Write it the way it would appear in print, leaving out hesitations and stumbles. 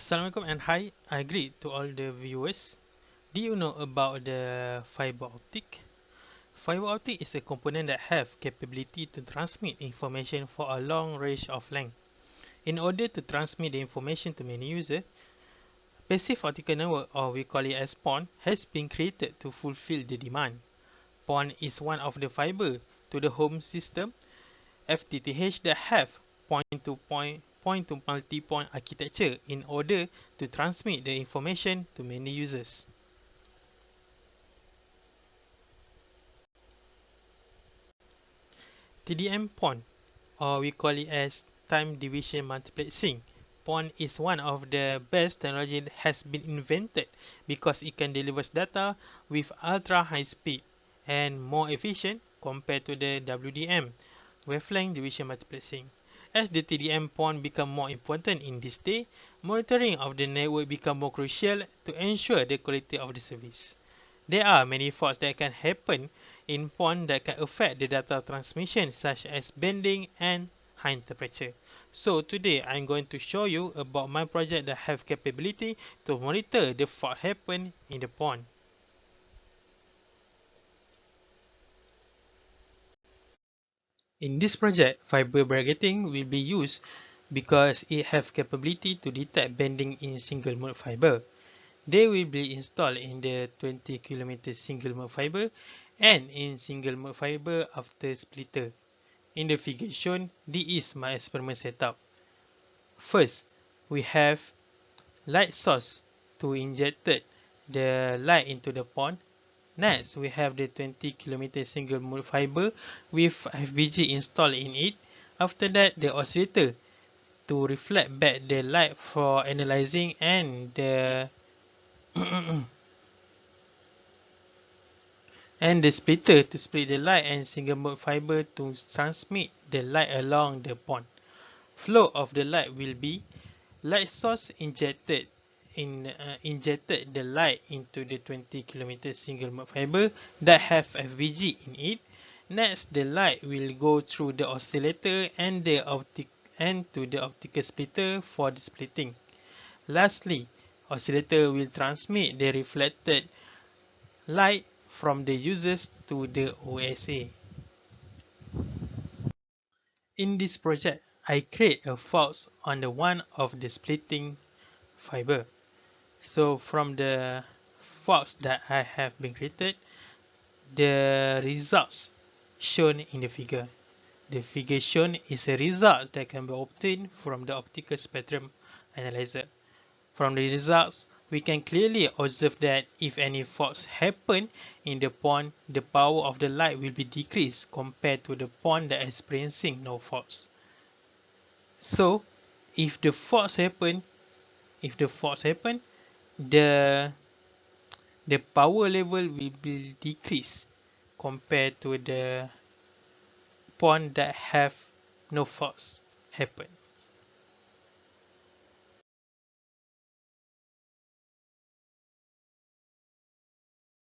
Assalamualaikum and hi. I agree to all the viewers. Do you know about the fiber optic? Fiber optic is a component that have capability to transmit information for a long range of length. In order to transmit the information to many users, passive optical network, or we call it as PON, has been created to fulfill the demand. PON is one of the fiber to the home system FTTH that have point to multi-point architecture in order to transmit the information to many users. TDM PON, or we call it as time division multiplexing. PON is one of the best technology that has been invented because it can deliver data with ultra high speed and more efficient compared to the WDM, wavelength division multiplexing. As the TDM PON become more important in this day, monitoring of the network become more crucial to ensure the quality of the service. There are many faults that can happen in PON that can affect the data transmission, such as bending and high temperature. So today I'm going to show you about my project that have capability to monitor the fault happen in the PON. In this project, fiber bracketing will be used because it have capability to detect bending in single mode fiber. They will be installed in the 20 km single mode fiber and in single mode fiber after splitter. In the figure shown, this is my experiment setup. First, we have light source to inject the light into the pond. Next, we have the 20 km single mode fiber with FBG installed in it. After that, the oscillator to reflect back the light for analyzing and the and the splitter to split the light and single mode fiber to transmit the light along the pond. Flow of the light will be light source injected the light into the 20 km single mode fiber that have FVG in it. Next, the light will go through the oscillator and to the optical splitter for the splitting. Lastly, oscillator will transmit the reflected light from the users to the OSA. In this project, I create a fault on the one of the splitting fiber. So from the faults that I have been created, the results shown in the figure. The figure shown is a result that can be obtained from the optical spectrum analyzer. From the results, we can clearly observe that if any faults happen in the pond, the power of the light will be decreased compared to the pond that is experiencing no faults. So, if the faults happen, the power level will be decreased compared to the pond that have no faults happen.